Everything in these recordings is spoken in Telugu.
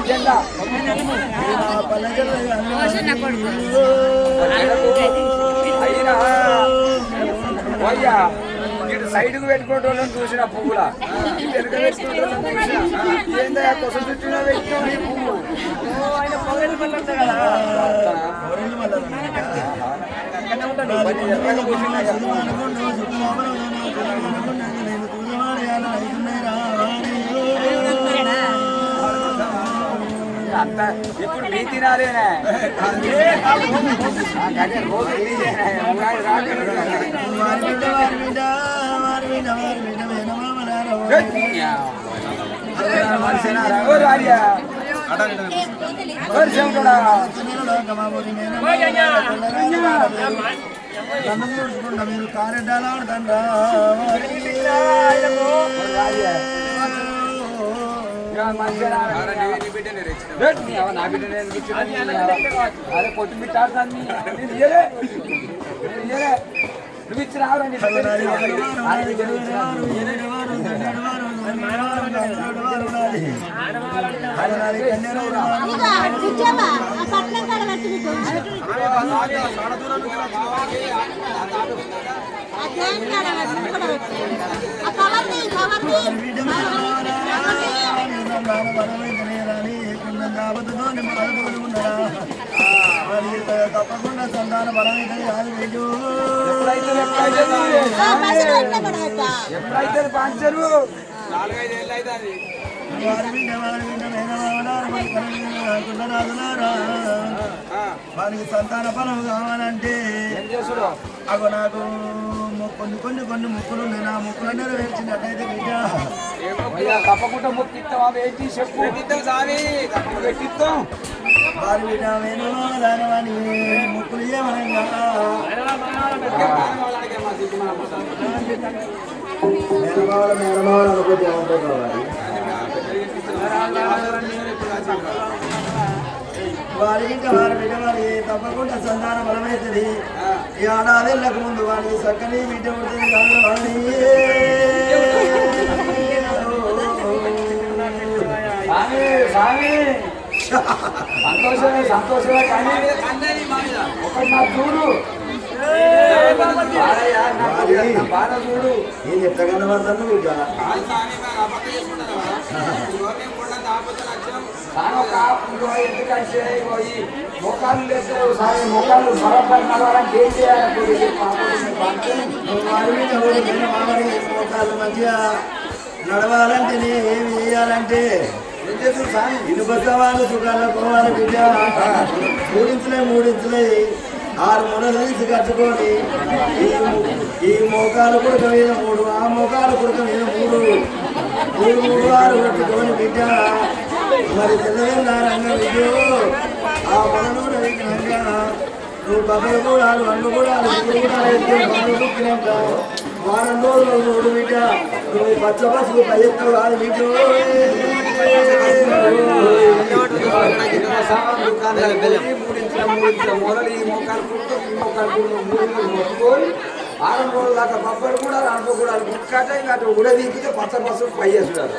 జెండా అయినా పోయ్యా ఇటు సైడ్కు పెట్టుకోవటం చూసిన పువ్వులా వెనుక పెట్టుకోవటం చూసిన ఏందా కొస చుట్టిన పెట్టిన పువ్వు అంత ఇప్పుడు నీ తినాలేనే రోజు మీరు కారెడ్డాలాడుతండ్రా నా బిడ్డ అదే పొట్టు బిట్టాడుతుంది నువ్వు ఇచ్చి రావరండి తప్పకుండా సంతాన బలమైతే ఎప్పుడైతే పంచరు 4-5 ఏళ్ళు అవుతుంది వారికి సంతాన బలం కావాలంటే అగో నాకు కొన్ని ముక్కులు ఉన్నాయి నా ముక్కులు నెరవేర్చినట్టయితే బిడ్డ తప్పకుండా ముక్కు ఇస్తావా వేసి చెప్పు పెట్టిస్తాం వారి బిడ్డ వేణువాని ముక్కులు ఏమనగా మేనమావలు అనుకుంటే ఏమంటారు వారికి ఇంకా వారి బిడ్డ వారి తప్పకుండా సంతాన బలమవుతుంది ఈ ఆడాదిళ్ళకు ముందు వారికి చక్కని బిడ్డ ఉంటుంది సంతోషమే సంతోషమే కానీ ఒకటి నాకు చూడు బాగా చూడు నేను ఎట్లా కనబడతాను ఎందుకంటే మొక్కలు లేదు మొక్కలు బరాబర్ నడవాలని ఏం చేయాలి మొక్కలు మంచిగా నడవాలంటే ఏమి చేయాలంటే ఇనుపసవాళ్ళు సుఖాలు పోవాలి బిడ్డ 3 ఇంచులే 6 మూలలు తీసి కట్టుకొని ఈ మోకాలు కుడక మీద 3 ఆ మోకాలు కుడక మీద 3 వారు కట్టుకొని బిడ్డ మరి తెల్లవేందారంగా విజయో ఆ మనను రైతులంగా నువ్వు బబ్బలు కూడా అన్ను కూడా బుక్కినాక వారం రోజులు నువ్వు బిడ్డ నువ్వు పచ్చ పసుపు పయ్యత్తు కాదు బిడ్డ మొదలు ఈ మోకాలు మొత్తుకొని 6 రోజుల దాకా బొబ్బలు కూడా రంపు కూడా ముక్కట ఇంకా అటు కూడా దిగితే పచ్చ పసుపు పయ్యేస్తున్నారు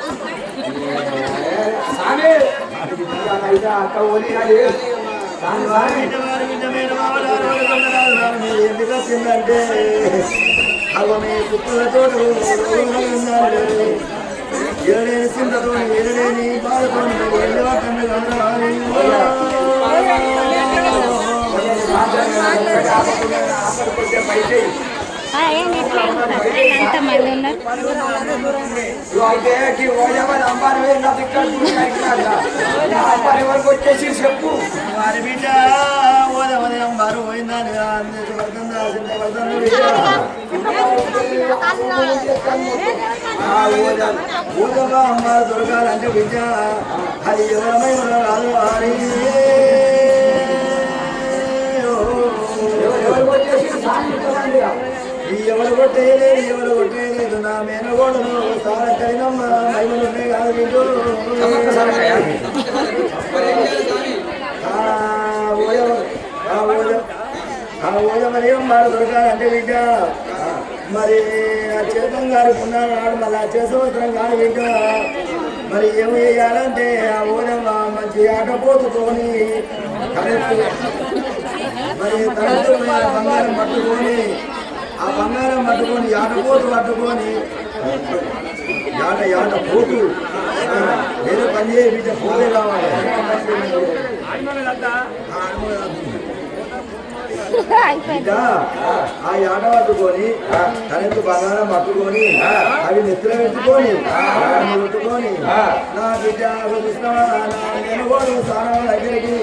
అక్క ఓలి ఎందుకు వచ్చిందంటే అవి మీ కుక్కలతో ఏడేని సింతతో ఏడలేని బాధపడి ఎంతమంది ఉన్నారు వచ్చేసి చెప్పు వారి బిడ్డ ఉదయం వారు పోయిందని ఊదగా అమ్మారు దొరకాలంటే బిడ్డ అది ఎవరమైన రాదు వారి ఎవరు కొట్టేయలేదు నా మేనగోడను సారకైనమ్మ మహిమలునే కాదు వీళ్ళు మరి మరి దొరకాలంటే బిడ్డ మరి ఆ చేతం గారికి ఉన్నాడు మళ్ళీ ఆ చేసవసరం కాదు బిడ్డ మరి ఏమి చేయాలంటే ఆ ఊరమ్మ మంచి ఆటపోతుతోని మరి తనతో బంగారం పట్టుకొని ఆ బంగారం పట్టుకొని ఆటపోతు పట్టుకొని యాట పోతు ఏదో పని చేయ బిడ్డ పోతే కావాలి ఆ యాట పట్టుకొని తనకు బంగారం పట్టుకొని అవి నెత్తిలో పెట్టుకొని పెట్టుకొని నా బిడ్డ కృష్ణ నేను కూడా స్నానం దగ్గరికి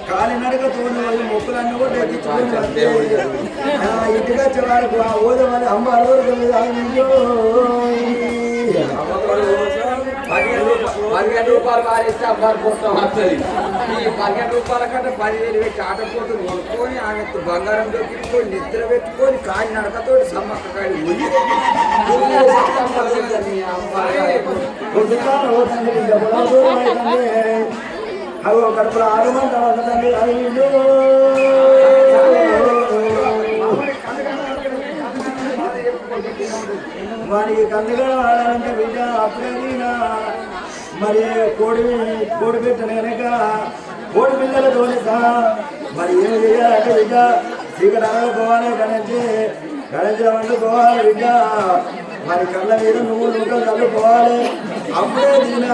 కాలినడకతో మొక్కులన్నీ కూడా తెచ్చుకొని ఇంటికి వచ్చే వారికి ఆ ఓదమని అమ్మ అరవై ₹15 మారిస్తే అబ్బాయి పోతాం వస్తుంది. ఈ ₹15 కంటే 10,000 పెట్టి ఆటపోతు కొనుక్కొని ఆమె బంగారం దొరికిపోయి నిద్ర పెట్టుకొని కాలి నడకతో సమ్మక్కకాయలు అవి కడుపులో 6 మంది వారికి కందుగా వాడాలంటే బిడ్డ అప్పుడైనా మరి కోడి పెట్టను కనుక కోడి పిల్లలతో మరి ఏమి చేయాలంటే బిడ్డ చీకటి పోవాలి గణించడం వండుకోవాలి బిడ్డ మరి కళ్ళ మీద నువ్వులు ముక్కలు చల్లుకోవాలి అప్పుడే తిన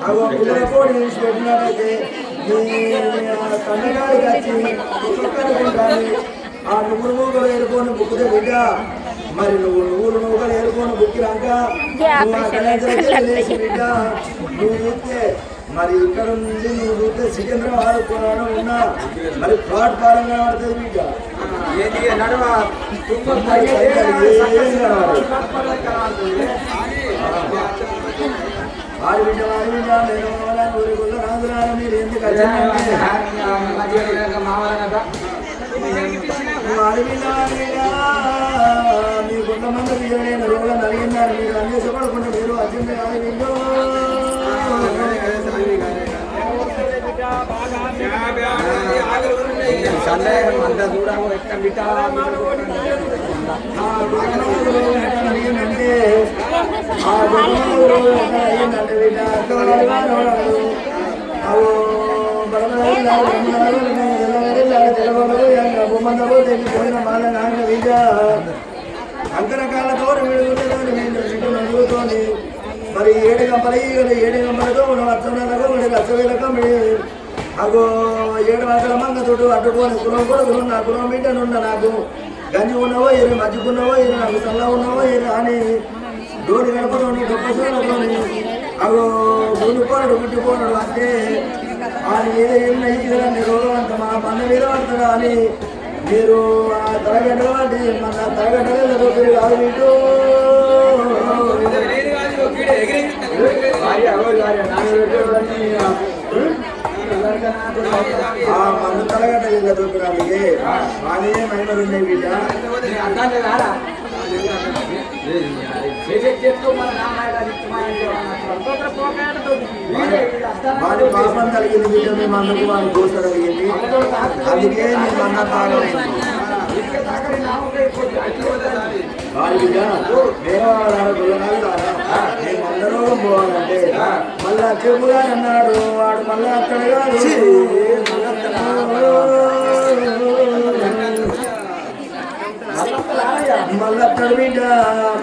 అవి పిల్లల కోడి తీసి పెట్టినట్టయితే కన్నగాడికి వచ్చి ఒక్కొక్కరుకుంటాను ఆ నువ్వులు మూకలు ఏరుకొని బుక్కుతే బిడ్డ మరి నువ్వులు మూకలు ఏరుకొని బుక్కినాక బిడ్డ నువ్వు చూస్తే మరి ఇక్కడ నుంచి నువ్వు చూస్తే సికింద్రాబాద్ ఉన్నా మరి ప్లాట్ఫారం కనబడుతుంది బిడ్డ వారి బిడ్డ నేను ఊరికున్న రాజులారా మీరు ఎందుకు మీ కొంతమంది బియ్యమైన రోగులను అడిగినారు మీరు అన్వేషపడకుండా మీరు అర్జున్ అడిగిందో అడిగిందంటే అంతరకాలతో నడుగుతోంది మరి 7 గంపలతో లక్షవేలకు అగో 7 వందల మంగతోటి అడ్డుకొని కులం కూడా నా కులం బిడ్డనున్న నాకు గంజి ఉన్నవో ఏరు మజ్జిగున్నవో ఏరు నాకు చల్ల ఉన్నవో ఏరు అని డోలి గడపతోని గొప్పతోని అగో గుండుకోనడు గుట్టిపోనడు అంటే ఆయన మీద ఏం నయ్యి రోగం అంత మా పన్న మీద పడుతుందా అని మీరు ఆ తరగడ్డలు అంటే మన తరగడ్డలే చదువుతుంది కాదు మీకు మందు తరగడ్డ చదువుతున్నానికి బాగానే మహిమలు ఉన్నాయి బిడ్డ వాడి పాపం కలిగింది బిడ్డ మేము అందుకు వాడిని దోష కలిగింది అందుకే మేము అన్న తాగలేదు వాడి బిడ్డ మేమందరూ పోవాలంటే మళ్ళా చెప్పుగా అన్నాడు వాడు మళ్ళా అక్కడ కాదు మళ్ళీ అక్కడ బిడ్డ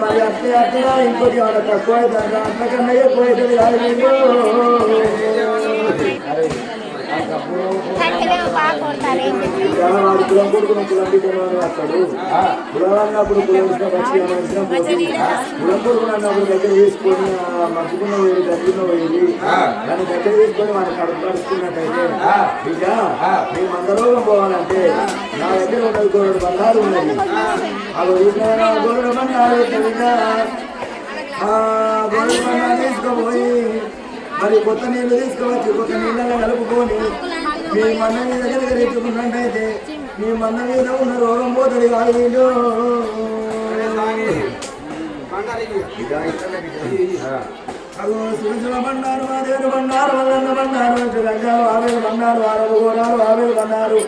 మరి అట్లా ఇంకోటి వాళ్ళ తక్కువ అవుతుంది అంతకన్నా ఎక్కువ అవుతుంది కాదు వాడు కులం కొడుకుని కులం బిడ్డను వస్తాడు కులన్నప్పుడు కులం కులం కొడుకుని అన్నప్పుడు దగ్గర తీసుకొని మర్చుకున్న పోయి దగ్గర పోయింది దాన్ని దగ్గర తీసుకొని వాడిని కడుపుకున్నట్టయితే బిడ్డ మేమందరూ పోవాలంటే నా దగ్గర ఉన్నది 2 బంగారు ఉన్నది అవి చూసిన 2 బంగారు బిడ్డ ఆ 2 బంగారు తీసుకుపోయి మరి కొత్త నీళ్ళు తీసుకువచ్చి కొత్త నీళ్ళలో కలుపుకొని మీ మన్న మీద దగ్గర తెచ్చుకున్నట్టయితే మీ మన్న మీద ఉన్న రోగం పోతుంది కాదు వీళ్ళు అగో సురసుల బండారు మాదేవుడు బండారు వల్లన్న బండారు గంజాలు 50 బండారు 60 గోడాలు 50 బండారు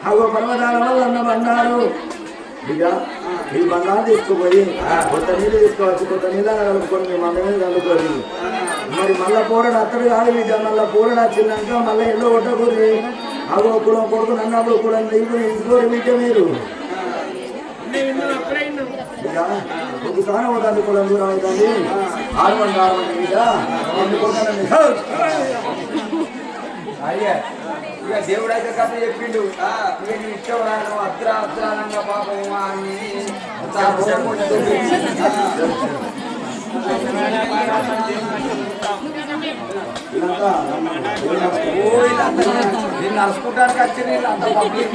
అగో పర్వతాల వల్లన్న బండారు ఇక ఈ బంగారం తీసుకుపోయి కొత్త నీళ్ళు తీసుకోవచ్చు, కొత్త నీళ్ళని కలుపుకొని మీ మంద మీద కలుపుకొని మరి మళ్ళా పూరడు అత్తడు కాదు బిడ్డ. మళ్ళా పూరడు వచ్చిందంటే మళ్ళీ ఎల్లో కొట్టకూరి అవి కులం కొడుకు అన్నప్పుడు కులం తీసుకోరు బిడ్డ మీరు. ఒకసారి అవుతుంది కులం దూరం అవుతుంది. 6 బిడ్డ ఎందుకుంటానండి. అయ్యా ఇక దేవుడు అయితే కథ చెప్పిండు. ఇక నీ ఇష్టం రాను అత్రానంగా పాపం అని నేను నడుచుకుంటానికి వచ్చి అంత పబ్లిక్